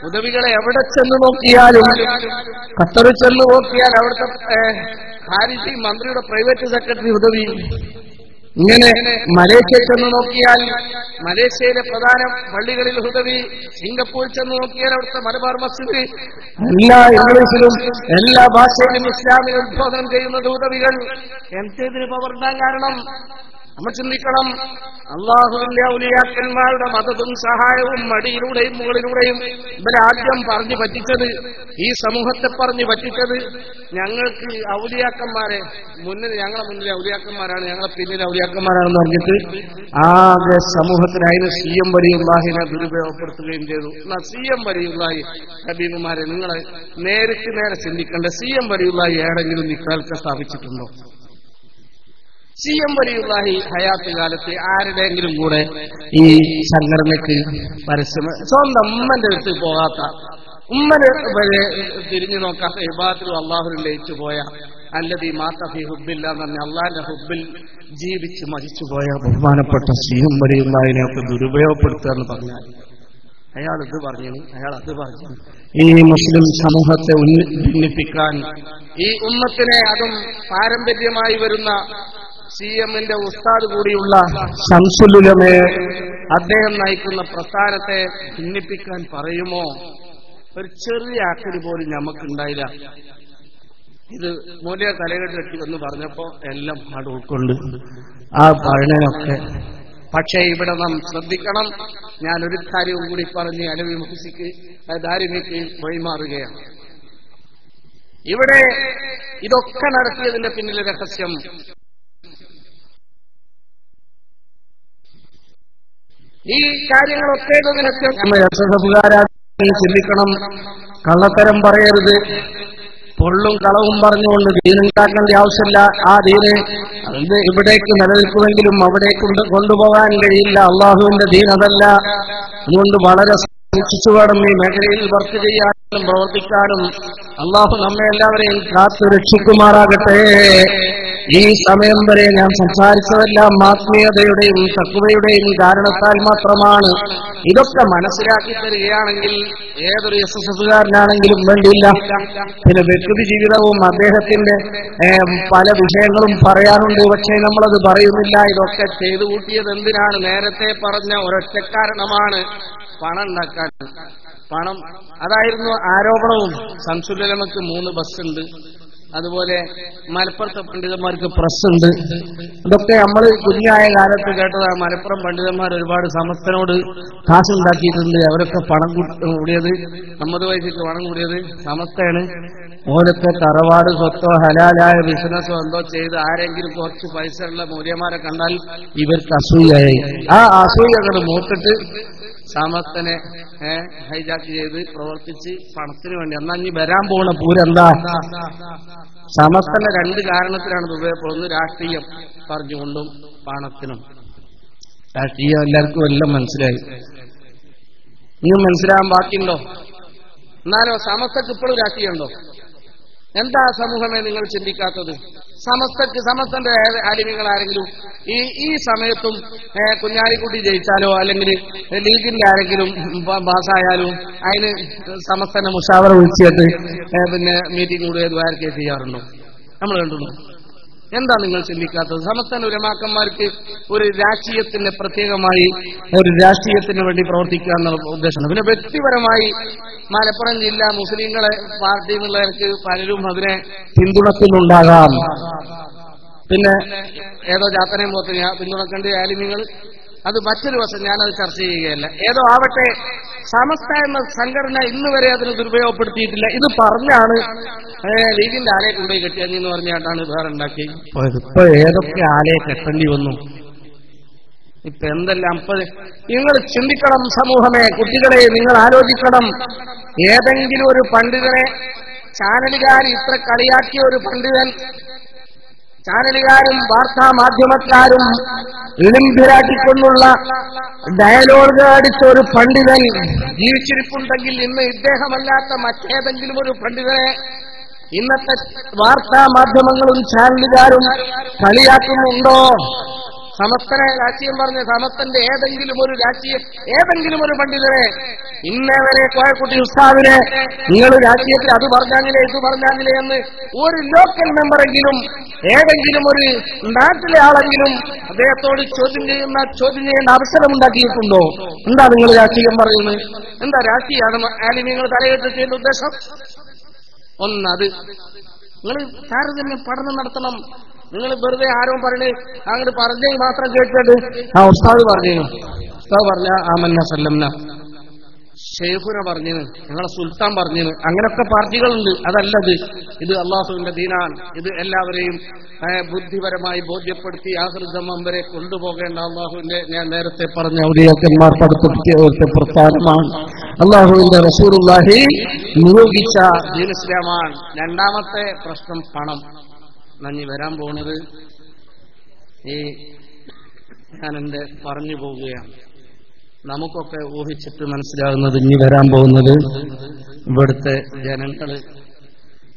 ഉദവികളെ എവിടെ ചെന്ന് നോക്കിയാലും, ഖത്തറിൽ ചെന്ന് നോക്കിയാൽ അവിടുത്തെ ഹാരിജി മന്ത്രിയുടെ പ്രൈവറ്റ് സെക്രട്ടറി ഉദവി, ഇങ്ങനെ മലേഷ്യ ചെന്ന് നോക്കിയാൽ മലേഷ്യയിലെ പ്രധാന പള്ളികളിൽ ഹുദവി, സിംഗപ്പൂർ ചെന്ന് നോക്കിയാൽ അവിടുത്തെ മലബാർ മസ്ജിദ്, എല്ലാ ഇംഗ്ലീഷിലും എല്ലാ ഭാഷയിലും ഇസ്ലാമിൽ ഉദ്ബോധനം ചെയ്യുന്നത് ഹുദവികൾ. എന്തിന് പവർണ്ടാൻ കാരണം? നമ്മൾ ചിന്തിക്കണം. അള്ളാഹുവിന്റെ ഔലിയാക്കന്മാരുടെ മദതും സഹായവും മടിയിലൂടെയും മുകളിലൂടെയും ഇവരെ ആദ്യം പറഞ്ഞു പറ്റിച്ചത്, ഈ സമൂഹത്തെ പറഞ്ഞു പറ്റിച്ചത്, ഞങ്ങൾക്ക് ഔലിയാക്കന്മാരെ ഞങ്ങളെ മുന്നിൽ ഔലിയാക്കന്മാരാണ്, ഞങ്ങളെ പിന്നിൽ ഔലിയാക്കന്മാരാണെന്ന് പറഞ്ഞിട്ട് ആകെ സമൂഹത്തിന് അതിന് സിഎം വലിയുള്ളാഹിനെ ദുരുപയോഗപ്പെടുത്തുകയും ചെയ്തു. എന്നാ സിഎം വലിയുള്ളാഹി ഹബീബുമാരെ നിങ്ങളെ നേരെ ചിന്തിക്കേണ്ട, സിഎം വലിയുള്ളാഹി ഏടെങ്കിലും നിക്കാലത്തെ സ്ഥാപിച്ചിട്ടുണ്ടോ? CM വലിയുള്ളാഹി ഹയാത്ത് കാലത്ത് ആരുടെയെങ്കിലും കൂടെ ഈ സംഘടനയ്ക്ക് പരസ്യം സ്വന്തം ഉമ്മന്റെ അടുത്ത് പോകാത്ത, ഉമ്മനെ തിരിഞ്ഞു നോക്കാത്ത, ഇബാദത്തുൽ അല്ലാഹുവിൽ ലയിച്ചു പോയ, അല്ലദീ മാത ഫീ ഹുബ്ബില്ലാ എന്ന് പറഞ്ഞ അള്ളാഹിന്റെ ഹുബ്ബിൽ ജീവിച്ച് മരിച്ചുപോയ ബഹുമാനപ്പെട്ട CM വലിയുള്ളാഹിനെ ഒക്കെ ദുരുപയോഗപ്പെടുത്തുക എന്ന് പറഞ്ഞാൽ അയാൾ ഇത് പറഞ്ഞു, അയാൾ അത് പറഞ്ഞു. ഈ മുസ്ലിം സമൂഹത്തെ ഭിന്നിപ്പിക്കാൻ, ഈ ഉമ്മത്തിനെ, അതും പാരമ്പര്യമായി വരുന്ന CMന്റെ ഉസ്താദ് കൂടിയുള്ള ശംസുൽ ഉലമയെ, അദ്ദേഹം നയിക്കുന്ന പ്രസ്ഥാനത്തെ ഭിന്നിപ്പിക്കാൻ പറയുമോ? ഒരു ചെറിയ ആക്കല് പോലും നമുക്കുണ്ടായില്ല. ഇത് മൂല്യ തലകെട്ടി എന്ന് പറഞ്ഞപ്പോ എല്ലാം അത് ഉൾക്കൊണ്ട് ആ പഴനൊക്കെ. പക്ഷേ ഇവിടെ നാം ശ്രദ്ധിക്കണം. ഞാനൊരു കാര്യവും കൂടി പറഞ്ഞ് അലവി മുഹസിക്ക് ദാരിമിക്ക് വഴിമാറുകയാണ്. ഇവിടെ ഇതൊക്കെ നടത്തിയതിന്റെ പിന്നിലെ രഹസ്യം ഈ കാര്യങ്ങളൊക്കെ ചിന്തിക്കണം. കള്ളത്തരം പറയരുത്. പൊള്ളും കളവും പറഞ്ഞുകൊണ്ട് ദീനുണ്ടാക്കേണ്ട ആവശ്യമില്ല. ആ ദീന് അത് ഇവിടേക്ക് നിലനിൽക്കുമെങ്കിലും അവിടേക്ക് കൊണ്ടുപോകാൻ കഴിയില്ല. അള്ളാഹുവിന്റെ ദീൻ അതല്ല. അതുകൊണ്ട് വളരെ സൂക്ഷിച്ചു വേണം ഈ മേഖലയിൽ വർക്ക് ചെയ്യാനും പ്രവർത്തിക്കാനും. അള്ളാഹു നമ്മെ എല്ലാവരെയും കാത്തു രക്ഷിക്കുമാറാകട്ടെ. ഈ സമയം വരെ ഞാൻ സംസാരിച്ചതെല്ലാം ആത്മീയതയുടെയും തഖ്വയുടെയും കാരണത്താൽ മാത്രമാണ്. ഇതൊക്കെ മനസ്സിലാക്കി തരികയാണെങ്കിൽ ഏതൊരു SSകാരനാണെങ്കിലും വേണ്ടിയില്ല. പിന്നെ വ്യക്തി ജീവിതവും അദ്ദേഹത്തിന്റെ പല വിഷയങ്ങളും പറയാനുണ്ട്. പക്ഷേ നമ്മളത് പറയുന്നില്ല. ഇതൊക്കെ ചെയ്തു കൂട്ടിയത് എന്തിനാണ്? നേരത്തെ പറഞ്ഞ ഒരൊറ്റ കാരണമാണ്, പണം ഉണ്ടാക്കാൻ. പണം, അതായിരുന്നു ആരോപണവും. ശംസുൽ ഉലമക്ക് 3 ബസ്സുണ്ട്. അതുപോലെ മലപ്പുറത്തെ പണ്ഡിതന്മാർക്ക് പ്രസ്സുണ്ട്. ഇതൊക്കെ നമ്മൾ കുഞ്ഞായ കാലത്ത് കേട്ടതാണ്. മലപ്പുറം പണ്ഡിതന്മാർ ഒരുപാട് സമസ്തനോട് കാശുണ്ടാക്കിയിട്ടുണ്ട്. അവരൊക്കെ പണം കൂടിയത്, 50 വയസ്സിക്ക് പണം കൂടിയത് സമസ്തയാണ്. ഓരൊക്കെ തറവാട് സ്വത്തോ ഹലാലായ ബിസിനസ്സോ എന്തോ ചെയ്ത് ആരെങ്കിലും കുറച്ച് പൈസ ഉള്ള മൂല്യന്മാരെ കണ്ടാൽ ഇവർക്ക് അസൂയായി. ആ അസൂയ അങ്ങനെ മൂത്തിട്ട് സമസ്തനെ ഹൈജാക്ക് ചെയ്ത് പ്രവർത്തിച്ച് പണത്തിന് വേണ്ടി. എന്നാ ഇനി വരാൻ പോകുന്ന പൂരെന്താ? സമസ്തന്റെ 2 കാരണത്തിലാണ് ഉപയോഗപ്പെടുന്നത്. രാഷ്ട്രീയം പറഞ്ഞുകൊണ്ടും പണത്തിനും. രാഷ്ട്രീയം എല്ലാവർക്കും എല്ലാം മനസ്സിലായി. ഇനിയും മനസ്സിലാകാൻ ബാക്കിയുണ്ടോ? എന്നാലോ സമസ്തക്ക് ഇപ്പോഴും രാഷ്ട്രീയമുണ്ടോ? എന്താ സമൂഹമേ നിങ്ങൾ ചിന്തിക്കാത്തത്? സമസ്തന്റെ ആലിമ്യങ്ങൾ ആരെങ്കിലും ഈ സമയത്തും കുഞ്ഞാലിക്കുട്ടി ജയിച്ചാലോ അല്ലെങ്കിൽ ലീഗിന്റെ ആരെങ്കിലും പാസ്സായാലും അതിന് സമസ്തന്റെ മുഷാവറ വിളിച്ചിട്ട് പിന്നെ മീറ്റിംഗ് കൂടെ ദ്വാരക്കെ ചെയ്യാറുണ്ടോ? നമ്മൾ കണ്ടുള്ളൂ. എന്താ നിങ്ങൾ ചിന്തിക്കാത്തത്? സമസ്തന്റെ ഉലമാക്കന്മാർക്ക് ഒരു രാഷ്ട്രീയത്തിന് പ്രത്യേകമായി ഒരു രാഷ്ട്രീയത്തിന് വേണ്ടി പ്രവർത്തിക്കുക എന്നുള്ള ഉദ്ദേശമാണ്. പിന്നെ വ്യക്തിപരമായി മലപ്പുറം ജില്ല മുസ്ലിങ്ങളെ പാർട്ടി എന്നുള്ളവർക്ക് പലരും അതിനെ പിന്തുണക്കുന്നുണ്ടാകാം. പിന്നെ ഏതോ ജാത്തനയും പോത്ത് പിന്തുണക്കേണ്ട ആലിമ്യങ്ങൾ, അത് മറ്റൊരു വശം. ഞാനത് ചർച്ച ചെയ്യുകയല്ല. ഏതോ ആവട്ടെ, സമസ്ത എന്ന സംഘടന ഇന്ന് വരെ അതിന് ദുരുപയോഗപ്പെടുത്തിയിട്ടില്ല. ഇത് പറഞ്ഞാണ് ലീഗിന്റെ ആലയെ കൊണ്ടുപോയി കെട്ടിയെന്ന് പറഞ്ഞാട്ടാണ് വേറെ ഉണ്ടാക്കി പോയത്. ഇപ്പൊ ഏതൊക്കെ ആലയെ കെട്ടേണ്ടി വന്നു? ഇപ്പൊ എന്തെല്ലാം. നിങ്ങൾ ചിന്തിക്കണം സമൂഹമേ, കുട്ടികളെ നിങ്ങൾ ആലോചിക്കണം. ഏതെങ്കിലും ഒരു പണ്ഡിതനെ ചാനലുകാർ ഇത്ര കളിയാക്കിയ ഒരു പണ്ഡിതൻ, ചാനലുകാരും വാർത്താ മാധ്യമക്കാരും ഇളിംപിരാട്ടിക്കൊണ്ടുള്ള ഡയലോഗ് അടിച്ച ഒരു പണ്ഡിതൻ ജീവിച്ചിരിപ്പുണ്ടെങ്കിൽ ഇന്ന് ഇദ്ദേഹമല്ലാത്ത മറ്റേതെങ്കിലും ഒരു പണ്ഡിതനെ ഇന്നത്തെ വാർത്താ മാധ്യമങ്ങളും ചാനലുകാരും കളിയാക്കുന്നുണ്ടോ? സമസ്തനെ രാഷ്ട്രീയം പറഞ്ഞ സമസ്തന്റെ ഏതെങ്കിലും ഒരു പണ്ഡിതനെ ഇന്നേ വരെ കോയക്കുട്ടി ഉസ്താദിനെ നിങ്ങൾ രാഷ്ട്രീയത്തിൽ അത് പറഞ്ഞാങ്ങില്ലേ ഇത് പറഞ്ഞാങ്ങില്ലേ എന്ന് ഒരു ലോക്കൽ മെമ്പറെങ്കിലും ഏതെങ്കിലും ഒരു നാട്ടിലെ ആളെങ്കിലും അദ്ദേഹത്തോട് ചോദ്യം ചെയ്യേണ്ട അവസരം ഉണ്ടാക്കിയിട്ടുണ്ടോ? എന്താ നിങ്ങൾ രാഷ്ട്രീയം പറയുന്നത്? എന്താ രാഷ്ട്രീയമാണ് ആലിമ്യങ്ങൾ തലയിട്ട് ചെയ്യുന്ന ഉദ്ദേശം? ഒന്നത് നിങ്ങൾ താരതമ്യം പഠനം നടത്തണം. നിങ്ങൾ വെറുതെ ആരും പറഞ്ഞ് അങ്ങോട്ട് പറഞ്ഞെങ്കിൽ മാത്രം കേട്ടിട്ട് ഉസ്താദ് പറഞ്ഞു, ഉസ്താദ് പറഞ്ഞ ആമന്ന സല്ലംന, ഷെയ്ഖുന പറഞ്ഞു, ഞങ്ങളെ സുൽത്താൻ പറഞ്ഞു, അങ്ങനെയൊക്കെ പാർട്ടികളുണ്ട്. അതല്ലത്. ഇത് അള്ളാഹുവിന്റെ ദീനാണ്. ഇത് എല്ലാവരെയും ബുദ്ധിപരമായി ബോധ്യപ്പെടുത്തി ആഹൃതമം വരെ കൊണ്ടുപോകേണ്ട അള്ളാഹുവിന്റെ, ഞാൻ നേരത്തെ പറഞ്ഞ ഔലിയാക്കന്മാർ പഠിപ്പിച്ച പ്രസ്ഥാനമാണ്. അള്ളാഹുവിന്റെ റസൂലുള്ളാഹി നിയോഗിച്ച ദീൻ ഇസ്ലാമാണ്. രണ്ടാമത്തെ പ്രശ്നം പണം. നന്ദി വരാൻ പോകുന്നത് ഞാൻ എന്റെ പറഞ്ഞു പോവുകയാണ്. നമുക്കൊക്കെ ഊഹിച്ചിട്ട് മനസ്സിലാകുന്നത് ഇനി വരാൻ പോകുന്നത് ഇവിടുത്തെ ജനങ്ങള്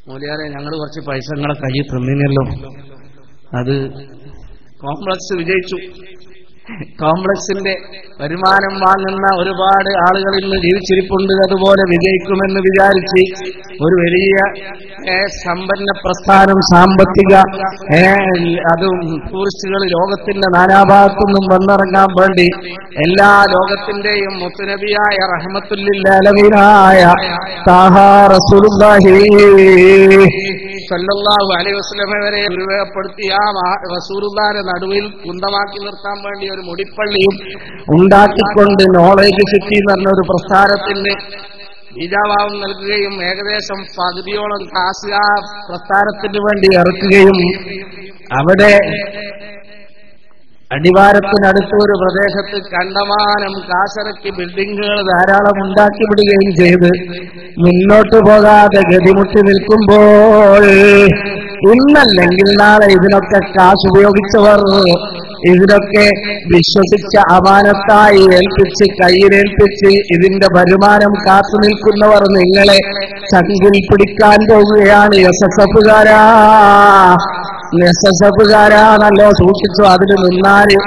മൂല്യാരെ ഞങ്ങൾ കുറച്ച് പൈസ നിങ്ങളെ കയ്യിൽ തന്നിനല്ലോ, അത് കോംപ്ലക്സ് വിജയിച്ചു. കോംപ്ലക്സിന്റെ വരുമാനം വാങ്ങുന്ന ഒരുപാട് ആളുകൾ ഇന്ന് ജീവിച്ചിരിപ്പുണ്ട്. അതുപോലെ വിജയിക്കുമെന്ന് വിചാരിച്ച് ഒരു വലിയ സമ്പന്ന പ്രസ്ഥാനം, സാമ്പത്തിക അതും ടൂറിസ്റ്റുകൾ ലോകത്തിന്റെ നാനാഭാഗത്തുനിന്നും വന്നിറങ്ങാൻ വേണ്ടി എല്ലാ ലോകത്തിന്റെയും മുത്തുനബിയായ റഹ്മത്തുല്ലിൽ ആലമീനായ താഹാ റസൂലുള്ളാഹി സല്ലല്ലാഹു അലൈഹി വസല്ലം വരെ ഉപയോഗപ്പെടുത്തിയ റസൂലുള്ളാഹിന്റെ നടുവിൽ കുന്തമാക്കി നിർത്താൻ വേണ്ടി ഒരു മുടിപ്പള്ളിയും ഉണ്ടാക്കിക്കൊണ്ട് നോളേജ് സിറ്റി എന്ന് പറഞ്ഞ ഒരു പ്രസ്ഥാനത്തിന് ബീജാഭാവം നൽകുകയും ഏകദേശം പകുതിയോളം കാശ് ആ പ്രസ്ഥാനത്തിന് വേണ്ടി ഇറക്കുകയും അവിടെ അടിവാരത്തിനടുത്ത ഒരു പ്രദേശത്ത് കണ്ടമാനം കാശിറക്കി ബിൽഡിങ്ങുകൾ ധാരാളം ഉണ്ടാക്കി വിടുകയും ചെയ്ത് മുന്നോട്ട് പോകാതെ ഗതിമുട്ടി നിൽക്കുമ്പോൾ ഇന്നല്ലെങ്കിൽ നാളെ ഇതിനൊക്കെ കാശ് ഉപയോഗിച്ചവർ, ഇതിനൊക്കെ വിശ്വസിച്ച അമാനത്തായി ഏൽപ്പിച്ച് കയ്യിലേൽപ്പിച്ച് ഇതിന്റെ വരുമാനം കാത്തു നിൽക്കുന്നവർ നിങ്ങളെ ചങ്കിൽ പിടിക്കാൻ പോകുകയാണ്. എസ്എസ്എഫുകാരാ, എസ്എസ്എഫുകാരാ നല്ലോ സൂക്ഷിച്ചു. അതിൽ നിന്നാല്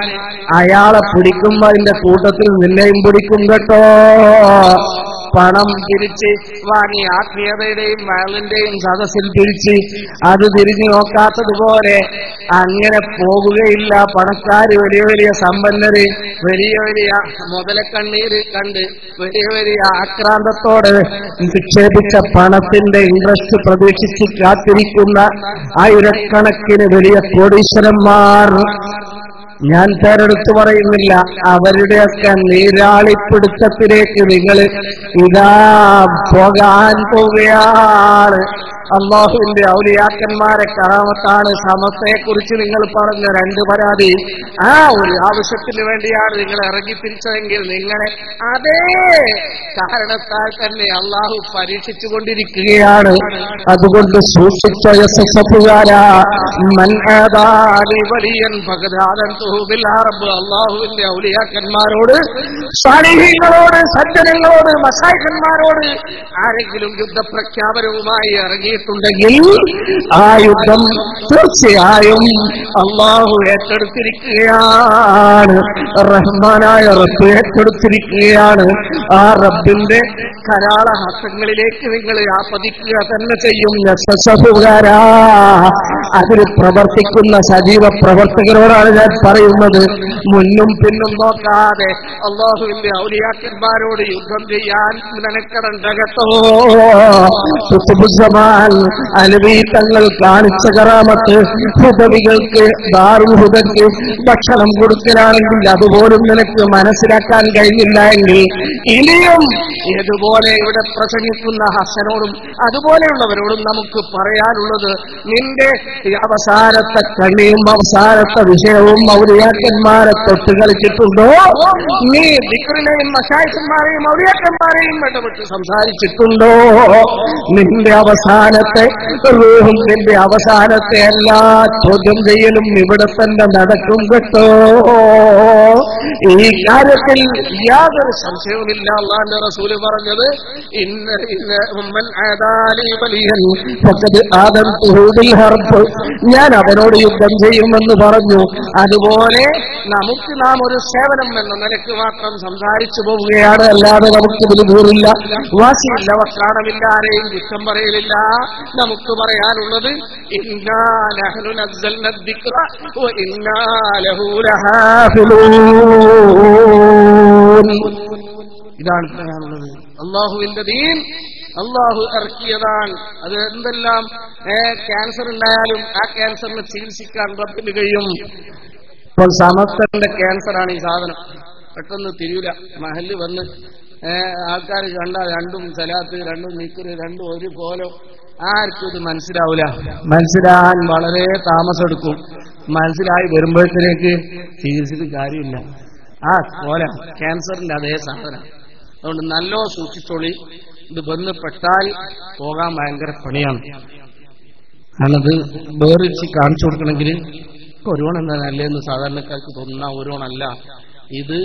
അയാളെ പിടിക്കുമ്പോ അതിന്റെ കൂട്ടത്തിൽ നിന്നെയും പിടിക്കും കേട്ടോ. പണം തിരിച്ച് വാങ്ങി ആത്മീയതയുടെയും മകളിന്റെയും സദസ്സിൽ തിരിച്ച് അത് തിരിഞ്ഞു നോക്കാത്തതുപോലെ അങ്ങനെ പോകുകയില്ല. പണക്കാര്, വലിയ വലിയ സമ്പന്നര്, വലിയ വലിയ മുതലക്കണ്ണീര് കണ്ട് വലിയ വലിയ ആക്രാന്തത്തോട് നിക്ഷേപിച്ച പണത്തിന്റെ ഇൻട്രസ്റ്റ് പ്രതീക്ഷിച്ച് കാത്തിരിക്കുന്ന ആയിരക്കണക്കിന് വലിയ കോടീശ്വരന്മാർ, ഞാൻ പേരെടുത്ത് പറയുന്നില്ല, അവരുടെയൊക്കെ നീരാളിപ്പിടുത്തത്തിലേക്ക് നിങ്ങൾ ഇതാ പോകാൻ പോവുകയാണ്. അല്ലാഹുവിന്റെ ഔലിയാക്കന്മാരെ കറാമത്താണ്. സമസ്തയെക്കുറിച്ച് നിങ്ങൾ പറഞ്ഞ 2 പരാതി, ആ ഒരു ആവശ്യത്തിന് വേണ്ടിയാണ് നിങ്ങൾ ഇറങ്ങി തിരിച്ചതെങ്കിൽ നിങ്ങളെ അതേ കാരണത്താൽ തന്നെ അള്ളാഹു പരീക്ഷിച്ചുകൊണ്ടിരിക്കുകയാണ്. അതുകൊണ്ട് സൂക്ഷിച്ച എസ്എസ്എഫുകാരാ, അള്ളാഹുവിന്റെ ഔലിയാക്കന്മാരോട്, സാലിഹീങ്ങളോട്, സജ്ജനങ്ങളോട്, മശായിഖന്മാരോട് ആരെങ്കിലും യുദ്ധപ്രഖ്യാപനവുമായി ഇറങ്ങിയിട്ടുണ്ടെങ്കിൽ ആ യുദ്ധം തീർച്ചയായും അള്ളാഹു ഏറ്റെടുത്തിരിക്കുകയാണ്. റഹ്മാനായ റബ്ബ് ഏറ്റെടുത്തിരിക്കുകയാണ്. ആ റബ്ബിന്റെ കരാള ഹസ്തങ്ങളിലേക്ക് നിങ്ങൾ ആപതിക്കുക തന്നെ ചെയ്യും. എസ്എസ്എഫുകാരാ, അതിൽ പ്രവർത്തിക്കുന്ന സജീവ പ്രവർത്തകരോടാണ് ഞാൻ പറയുന്നത്. മുന്നും പിന്നും നോക്കാതെ അള്ളാഹുവിന്റെ ഔലിയാക്കന്മാരോട് യുദ്ധം ചെയ്യാൻ മെനക്കെടണ്ട കേട്ടോ. അലവി തങ്ങൾ കാണിച്ച കറാമത്ത് ഹുദവികൾക്ക്, ദാറുൽ ഹുദക്ക് ഭക്ഷണം കൊടുക്കലാണെങ്കിൽ അതുപോലും നിനക്ക് മനസ്സിലാക്കാൻ കഴിഞ്ഞില്ല എങ്കിൽ ഇനിയും ഇതുപോലെ ഇവിടെ പ്രസംഗിക്കുന്ന ഹസനോടും അതുപോലെയുള്ളവരോടും നമുക്ക് പറയാനുള്ളത്, നിന്റെ അവസാനത്തെ കണ്ണിയും അവസാനത്തെ വിഷയവും ഔലിയാക്കന്മാരെ തൊട്ട് കളിച്ചിട്ടുണ്ടോ? നീ ദിക്റിനെയും മശായിഖന്മാരെയും ഔലിയാക്കന്മാരെയും ഇടപെട്ട് സംസാരിച്ചിട്ടുണ്ടോ? നിന്റെ അവസാനത്തെ റൂഹും നിന്റെ അവസാനത്തെ എല്ലാ ചോദ്യം ചെയ്യലും ഇവിടെ തന്നെ നടക്കും കേട്ടോ. ഈ കാര്യത്തിൽ യാതൊരു സംശയവുമില്ല. അല്ലാഹുവിന്റെ റസൂല് പറഞ്ഞത്, ഞാൻ അവനോട് യുദ്ധം ചെയ്യുമെന്ന് പറഞ്ഞു. അതുപോലെ നമുക്ക് നാം ഒരു സേവനം എന്ന നിലക്ക് മാത്രം സംസാരിച്ചു പോവുകയാണ്. അല്ലാതെ നമുക്ക് ഇതിൽ ദൂരില്ല, വാശിയില്ല, വക്രാണമില്ല, ആരെയും കുറ്റം പറയലില്ല. നമുക്ക് പറയാനുള്ളത്, ഇന്നാ നഹ്നു നസ്സൽന ദിക്റ വ ഇന്നാ ലഹു ലഹാഫിളൂൻ. ഇതാണ് പറയാനുള്ളത്. അള്ളാഹുവിന്റെ ദീൻ അള്ളാഹു ഇറക്കിയതാണ്. അത് എന്തെല്ലാം ക്യാൻസർ ഉണ്ടായാലും ആ ക്യാൻസറിനെ ചികിത്സിക്കാൻ റബ്ബിന് കഴിയും. ഇപ്പോൾ സമസ്തന്റെ ക്യാൻസറാണ് ഈ സാധനം. പെട്ടെന്ന് തിരിയൂല. മഹല്ല് വന്ന് ആൾക്കാർ കണ്ടാൽ 2 സലാത്ത്, 2 നിക്റ്, 2 ഒരു പോലെ, ആർക്കും ഇത് മനസ്സിലാവില്ല. മനസ്സിലാകാൻ വളരെ താമസമെടുക്കും. മനസ്സിലായി വരുമ്പോഴത്തേക്ക് ചികിത്സിച്ചിട്ട് കാര്യമില്ല. ആ പോലെ ക്യാൻസറിന്റെ അതേ സാധനം. അതുകൊണ്ട് നല്ലോ സൂക്ഷിച്ചോളി. ഇത് ബന്ധപ്പെട്ടാൽ പോകാൻ ഭയങ്കര പണിയാണ്. കാരണം ഇത് വേറിച്ച് കാണിച്ചു കൊടുക്കണമെങ്കിൽ ഒരുവൺ എന്താ നല്ലതെന്ന് സാധാരണക്കാർക്ക് തോന്നുന്ന ഒരുവണല്ല ഇത്.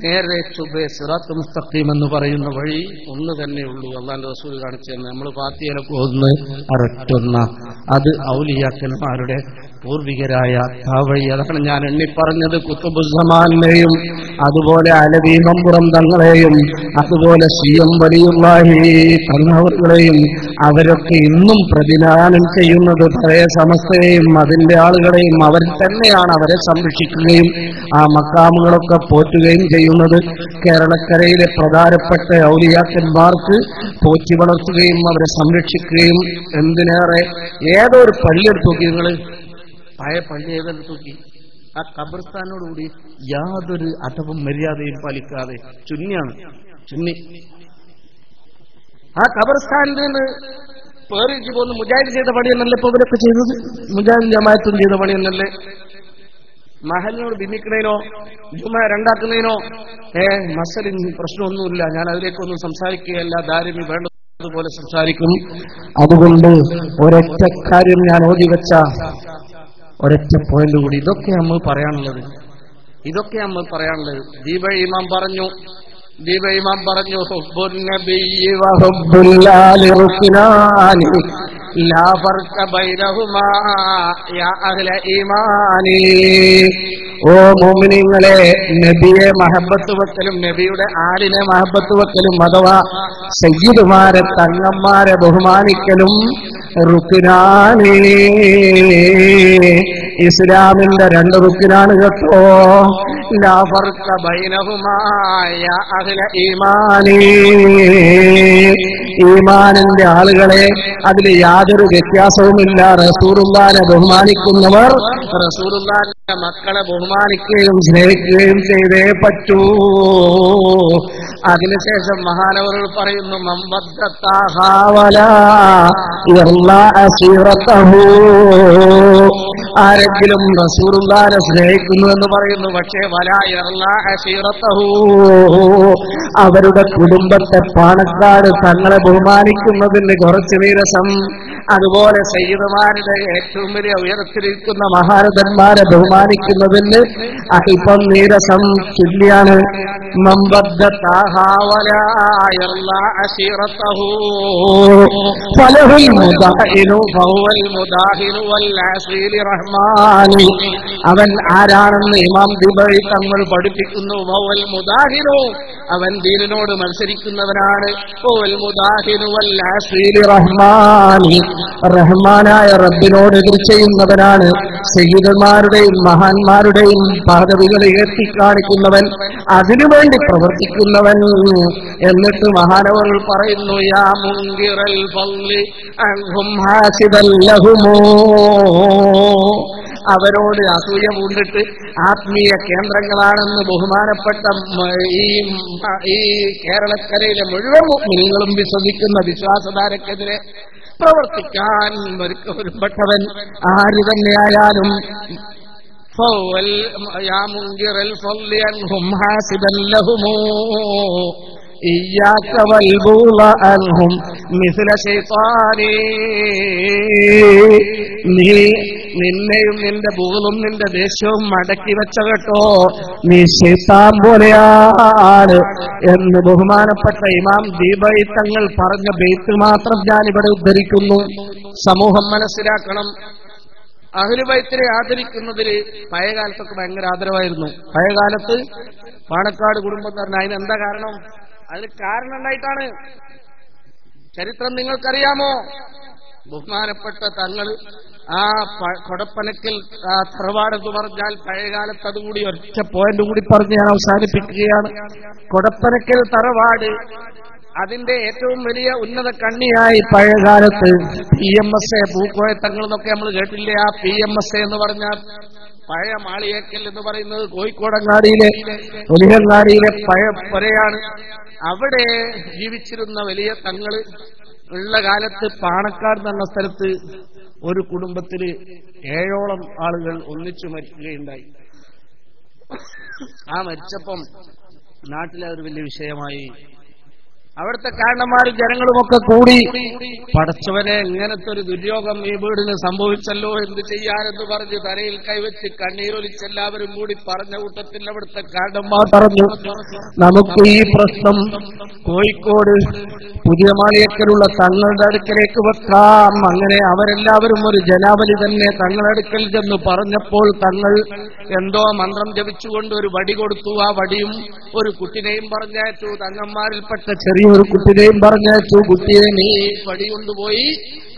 നേരെ ചൊവ്വേ സിറാത്ത് മുസ്തഖീം എന്ന് പറയുന്ന വഴി ഒന്ന് തന്നെയുള്ളൂ. അല്ലാഹുവിന്റെ റസൂൽ കാണിച്ചു തന്നെ. നമ്മൾ ഫാത്തിഹയിലൊക്കെ ഓതുന്ന ഒരൊറ്റൊന്ന അത് ഔലിയാക്കന്മാരുടെ പൂർവികരായ ആ വഴി. അതാണ് ഞാൻ എണ്ണിപ്പറഞ്ഞത്. കുത്തുബുസ്സമാനെയും അതുപോലെ അലവി മമ്പുറം തങ്ങളെയും അതുപോലെ സിയം വലിയുള്ളാഹി തങ്ങളെയും അവരൊക്കെ ഇന്നും പ്രതിദാനം ചെയ്യുന്നത് പഴയ സമസ്തയെയും അതിന്റെ ആളുകളെയും അവർ തന്നെയാണ്. അവരെ സംരക്ഷിക്കുകയും ആ മക്കാമുകളൊക്കെ പോറ്റുകയും ചെയ്യുന്നത്. കേരളക്കരയിലെ പ്രധാനപ്പെട്ട ഔലിയാക്കന്മാർക്ക് പോറ്റി വളർത്തുകയും അവരെ സംരക്ഷിക്കുകയും എന്തിനേറെ ഏതോ ഒരു പള്ളിയെടുത്ത് നോക്കി, നിങ്ങൾ പഴയ പള്ളി ഏതെടുത്ത് നോക്കി, ആ ഖബർസ്ഥാനോടുകൂടി യാതൊരു അഥവും മര്യാദയും പാലിക്കാതെ ചുന്നിയാണ് ചുന്നി. ആ ഖബർസ്ഥാനിൽ നിന്ന് പേറിച്ച് പോകുന്ന മുജാഹിദ് ചെയ്ത പണിയെന്നല്ലേ ഇപ്പൊ ഇവരൊക്കെ ചെയ്തത്? മുജാഹിദ് ജമാഅത്തും ചെയ്ത പണിയെന്നല്ലേ? മഹലിനോട് ഭിന്നിക്കുന്നതിനോ ജുമ രണ്ടാക്കുന്നതിനോ മസലിൻ പ്രശ്നമൊന്നുമില്ല. ഞാൻ അതിലേക്കൊന്നും സംസാരിക്കുകയല്ല. ധാരിമി വേണ്ടതുപോലെ സംസാരിക്കും. അതുകൊണ്ട് ഒരൊറ്റ കാര്യം ഞാൻ ഓതി വെച്ച ഒരൊറ്റ പോയിന്റ് കൂടി ഇതൊക്കെ നമ്മൾ പറയാനുള്ളത്. ദീപ ഇമാം പറഞ്ഞു ഹുബ്ബുൻ നബിയ്യി വ ഹുബ്ബുല്ലാഹി റുക്നാനി ലാ ഫർഖ ബൈനഹുമാ യാ അഹ്ല ഈമാനി. ഓ മുഅ്മിനീങ്ങളെ, നബിയെ മഹബത്ത് വെക്കലും നബിയുടെ ആലിനെ മഹബത്ത് വെക്കലും അഥവാ സയ്യിദുമാരെ തങ്ങന്മാരെ ബഹുമാനിക്കലും റുക്നാനി, ഇസ്ലാമിന്റെ 2 റുക്നാണ് കേട്ടോ. ലാ ഫർഖ ബൈനഹുമാ യാ അഹ്ല ഈമാനി, ഈമാനിന്റെ ആളുകളെ അതിൽ യാതൊരു വ്യത്യാസവുമില്ല. റസൂലുള്ളാഹിനെ ബഹുമാനിക്കുന്നവർ റസൂലുള്ളാഹിന്റെ മക്കളെ ബഹുമാനിക്കുകയും സ്നേഹിക്കുകയും ചെയ്തേ പറ്റൂ. അതിനുശേഷം മഹാനവറുകൾ പറയുന്നു, ആരെങ്കിലും റസൂലുള്ളാഹിനെ സ്നേഹിക്കുന്നു എന്ന് പറയുന്നു, പക്ഷേ വലാ യർലാ അശീറതഹു, അവരുടെ കുടുംബത്തെ പാണക്കാട് തങ്ങളെ ബഹുമാനിക്കുന്നതിന് കുറച്ച് നീരസം. അതുപോലെ സയ്യിദുമാരുടെ ഏറ്റവും വലിയ ഉയരത്തിലിരിക്കുന്ന മഹാരഥന്മാരെ ബഹുമാനിക്കുന്നതിന് അല്പം നീരസം തുല്യാണ്. അവൻ ആരാണെന്ന് ഇമാം ദിബൈ തങ്ങൾ പഠിപ്പിക്കുന്നു. വൽ മുദാഹിനു, അവൻ ദീനിനോട് മത്സരിക്കുന്നവനാണ്. റഹ്മാനായ റബ്ബിനോട് എതിർ ചെയ്യുന്നവനാണ്. സയ്യിദന്മാരുടെയും മഹാന്മാരുടെയും പദവികളെ എത്തിക്കാണിക്കുന്നവൻ, അതിനുവേണ്ടി പ്രവർത്തിക്കുന്നവൻ. എന്നിട്ട് മഹാനവറുകൾ പറയുന്നു, യാ മുൻകിറൽ ഫളി അൻഹും ഹാസിബൻ ലഹുമോ, അവരോട് അസൂയ പൂണ്ടിട്ട് ആത്മീയ കേന്ദ്രങ്ങളാണെന്ന് ബഹുമാനപ്പെട്ട ഈ കേരളക്കരയിലെ മുഴുവൻ മുഅ്മിനീങ്ങളും വിശ്വസിക്കുന്ന വിശ്വാസധാരക്കെതിരെ പ്രവർത്തിക്കാൻ ഒരുപ്പെട്ടവൻ ആര് തന്നെയായാലും യാ മുൻകിറൽ ഫളി അൻഹും ഹാസിബൻ ലഹുമോ ഇയ്യാക വൽ ബുള അൻഹും മിസ്ല ശൈത്താനി, നീ നിന്നെയും നിന്റെ ബൂളും നിന്റെ ദേഷ്യവും മടക്കി വെച്ച കേട്ടോ, നീ ശൈത്താൻ പോലെയാണ് എന്ന് ബഹുമാനപ്പെട്ട ഇമാം ദീപൈ തങ്ങൾ പറഞ്ഞ ബെയ്ത്ത് മാത്രം ഞാനിവിടെ ഉദ്ധരിക്കുന്നു. സമൂഹം മനസ്സിലാക്കണം, അഹ്ലു ബൈത്തിനെ ആദരിക്കുന്നതിൽ പഴയകാലത്തൊക്കെ ഭയങ്കര ആദരവായിരുന്നു. പഴയകാലത്ത് പാണക്കാട് കുടുംബം എന്ന് പറഞ്ഞാൽ അതിനെന്താ കാരണം? അതിന് കാരണം ഉണ്ടായിട്ടാണ്. ചരിത്രം നിങ്ങൾക്കറിയാമോ? ബഹുമാനപ്പെട്ട തങ്ങൾ ആ കൊടപ്പനക്കൽ തറവാടെന്ന് പറഞ്ഞാൽ പഴയകാലത്ത് അതുകൂടി ഒറ്റ പോയിന്റ് കൂടി പറഞ്ഞ് ഞാൻ അവസാനിപ്പിക്കുകയാണ്. കൊടപ്പനക്കൽ തറവാട് അതിന്റെ ഏറ്റവും വലിയ ഉന്നത കണ്ണിയായി പഴയകാലത്ത് PMSA പൂക്കോയ തങ്ങൾ എന്നൊക്കെ നമ്മൾ കേട്ടില്ലേ? ആ PMSA എന്ന് പറഞ്ഞാൽ പഴയ മാളിയേക്കൽ എന്ന് പറയുന്നത് കോഴിക്കോടങ്ങാടിയിലെ ഒലിഹങ്ങാടിയിലെ പഴയ പുരയാണ്. അവിടെ ജീവിച്ചിരുന്ന വലിയ തങ്ങള് ഉള്ള കാലത്ത് പാണക്കാട് എന്ന സ്ഥലത്ത് ഒരു കുടുംബത്തില് 7ഓളം ആളുകൾ ഒന്നിച്ചു മരിക്കുകയുണ്ടായി. ആ മരിച്ചപ്പം നാട്ടിലെ ഒരു വലിയ വിഷയമായി. അവിടുത്തെ കാരണന്മാരും ജനങ്ങളുമൊക്കെ കൂടി പടച്ചവനെ ഇങ്ങനത്തെ ഒരു ദുര്യോഗം ഈ വീടിന് സംഭവിച്ചല്ലോ, എന്ത് ചെയ്യാനെന്ന് പറഞ്ഞ് തലയിൽ കൈവച്ച് കണ്ണീരൊലിച്ചെല്ലാവരും കൂടി പറഞ്ഞ കൂട്ടത്തിൽ അവിടുത്തെ കാരണന്മാർ പറഞ്ഞു, നമുക്ക് ഈ പ്രശ്നം കോഴിക്കോട് പുതിയ മാളിയക്കലുള്ള തങ്ങളുടെ അടുക്കലേക്ക് വെക്കാം. അങ്ങനെ അവരെല്ലാവരും ഒരു ജനാവലി തന്നെ തങ്ങളുടെ അടുക്കൽ ചെന്ന് പറഞ്ഞപ്പോൾ തങ്ങൾ എന്തോ മന്ത്രം ജപിച്ചുകൊണ്ട് ഒരു വടി കൊടുത്തു. ആ വടിയും ഒരു കുട്ടിനെയും പറഞ്ഞയച്ചു. തങ്ങന്മാരിൽപ്പെട്ട ചെറിയൊരു കുട്ടിനെയും പറഞ്ഞയച്ചു. കുട്ടിയെ നീ വടി കൊണ്ടുപോയി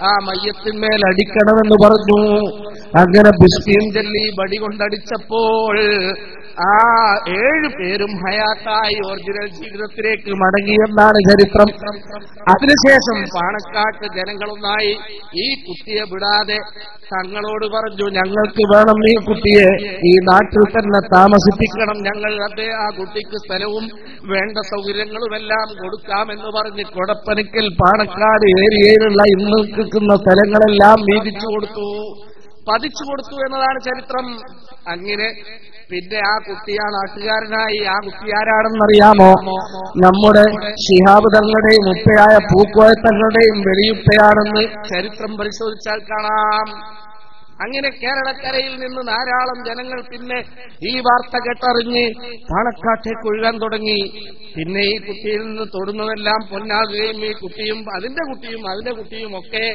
ആ മയ്യത്തിന്മേൽ അടിക്കണമെന്ന് പറഞ്ഞു. അങ്ങനെ ബിസ്മിയും ചൊല്ലി വടി കൊണ്ടടിച്ചപ്പോൾ ആ 7 പേരും ഹയാത്തായി ഒറിജിനൽ ജീവിതത്തിലേക്ക് മടങ്ങിയെന്നാണ് ചരിത്രം. അതിനുശേഷം പാണക്കാട്ട് ജനങ്ങളൊന്നായി ഈ കുട്ടിയെ വിടാതെ തങ്ങളോട് പറഞ്ഞു, ഞങ്ങൾക്ക് വേണം ഈ കുട്ടിയെ ഈ നാട്ടിൽ തന്നെ താമസിപ്പിക്കണം, ഞങ്ങൾ ആ കുട്ടിക്ക് സ്ഥലവും വേണ്ട സൗകര്യങ്ങളുമെല്ലാം കൊടുക്കാമെന്ന് പറഞ്ഞ് കൊടപ്പനക്കൽ പാണക്കാട് ഏരിയയിലുള്ള ഇന്ന് നിൽക്കുന്ന സ്ഥലങ്ങളെല്ലാം വീതിച്ചു കൊടുത്തു, പതിച്ചു കൊടുത്തു എന്നതാണ് ചരിത്രം. അങ്ങനെ പിന്നെ ആ കുട്ടി ആ നാട്ടുകാരനായി. ആ കുട്ടി ആരാണെന്നറിയാമോ? നമ്മുടെ ശിഹാബ് തങ്ങളുടെയും ഉപ്പയായ പൂക്കോയ തങ്ങളുടെയും വെളിയുപ്പയാണെന്ന് ചരിത്രം പരിശോധിച്ചാൽ കാണാം. അങ്ങനെ കേരളക്കരയിൽ നിന്ന് ധാരാളം ജനങ്ങൾ പിന്നെ ഈ വാർത്ത കേട്ടറിഞ്ഞ് പാണക്കാട്ടേക്ക് ഒഴുകാൻ തുടങ്ങി. പിന്നെ ഈ കുട്ടിയിൽ നിന്ന് തൊടുന്നതെല്ലാം പൊന്നാകുകയും ഈ കുട്ടിയും അതിന്റെ കുട്ടിയും ഒക്കെ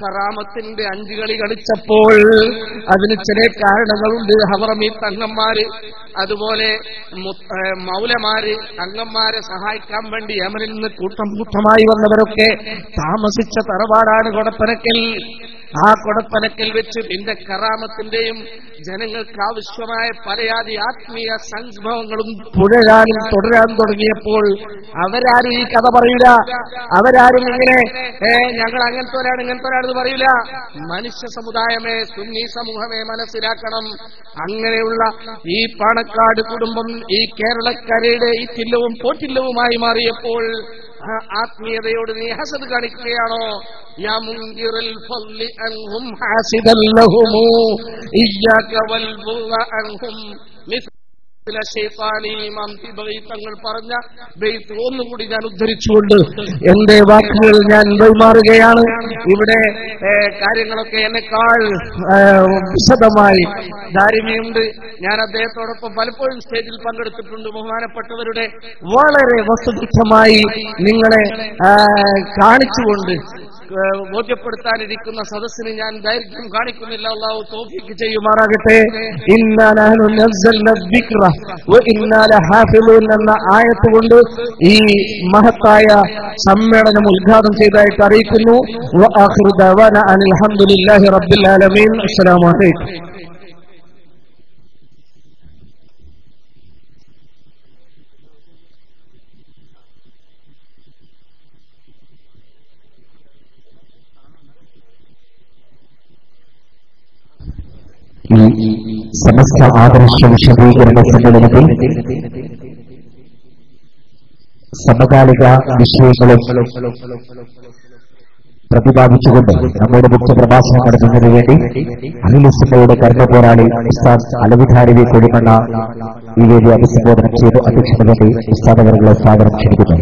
കറാമത്തിന്റെ 5 കളി കളിച്ചപ്പോൾ അതിന് ചില കാരണങ്ങളുണ്ട്. ഹവറമി തങ്ങന്മാര് അതുപോലെ മൗലമാര് തങ്ങന്മാരെ സഹായിക്കാൻ വേണ്ടി യമനിൽ നിന്ന് കൂട്ടമായി വന്നവരൊക്കെ താമസിച്ച തറവാടാണ് കൊടപ്പനക്കൽ. ആ കൊടപ്പനക്കൽ വെച്ച് പിന്നെ കറാമത്തിന്റെയും ജനങ്ങൾക്ക് ആവശ്യമായ പലയാതി ആത്മീയ സംഭവങ്ങളും തുടരാൻ തുടങ്ങിയപ്പോൾ അവരാരും ഈ കഥ പറയൂല. അവരാരും ഇങ്ങനെ ഞങ്ങൾ ഇങ്ങനത്തെ പറയൂല. മനുഷ്യ സമുദായമേ, സുന്നി സമൂഹമേ മനസ്സിലാക്കണം. അങ്ങനെയുള്ള ഈ പാണക്കാട് കുടുംബം ഈ കേരളക്കരയുടെ ഈ ചില്ലവും പോറ്റില്ലവുമായി മാറിയപ്പോൾ ആത്മീയതയോട് നീ ഹസദ് കാണിക്കുകയാണോ? യാ മുൻകിറൽ ഫളി അൻഹും ഹാസിദൻ ലഹും ഇയ്യാക വൽ ബുഗ അൻഹും തങ്ങൾ പറഞ്ഞ ബെയ്ത്ത് ഒന്നുകൂടി ഞാൻ ഉദ്ധരിച്ചുകൊണ്ട് എന്റെ വാക്കുകൾ ഞാൻ വൈമാറുകയാണ്. ഇവിടെ കാര്യങ്ങളൊക്കെ എന്നെക്കാൾ വിശദമായി ധാരിമയുണ്ട്. ഞാൻ അദ്ദേഹത്തോടൊപ്പം പലപ്പോഴും സ്റ്റേജിൽ പങ്കെടുത്തിട്ടുണ്ട്. ബഹുമാനപ്പെട്ടവരുടെ വളരെ വസ്തുനിഷ്ഠമായി നിങ്ങളെ കാണിച്ചുകൊണ്ട് ബോധ്യപ്പെടുത്താനിരിക്കുന്ന സദസ്സിന് ഞാൻ ദൈർഘ്യം കാണിക്കുന്നില്ല. അല്ലാഹു തൗഫീഖ് ചെയ്യുമാറാകട്ടെ. ഇന്നാ നഹ്നു നസ്സൽന ദിക്റ വ ഇന്നാ ലഹാഫിളൂൻ എന്ന ആയത്ത് കൊണ്ട് ഈ മഹത്തായ സമ്മേളനം ഉദ്ഘാടനം ചെയ്തതായിട്ട് അറിയിക്കുന്നു. വ ആഖിറു ദഅവാന അനിൽ ഹംദുലില്ലാഹി റബ്ബിൽ ആലമീൻ. അസ്സലാമു അലൈക്കും. ഈ സമസ്ത ആദർശ വിശദീകരണ സമ്മേളനത്തിൽ സമകാലിക വിഷയങ്ങളും പ്രതിപാദിച്ചുകൊണ്ട് നമ്മുടെ മുഖ്യപ്രഭാഷണം നടത്തുന്നതിനു വേണ്ടി അഹ്ലുസുന്നയുടെ കർമ്മപോരാളി ഉസ്താദ് അലവിധാരവി കൊടിമണ്ണ ഈ വേദി അഭിസംബോധന ചെയ്ത് അധ്യക്ഷത വേണ്ടി ഉസ്താദ് അവരുടെ സ്വാഗതം ക്ഷണിക്കുന്നു.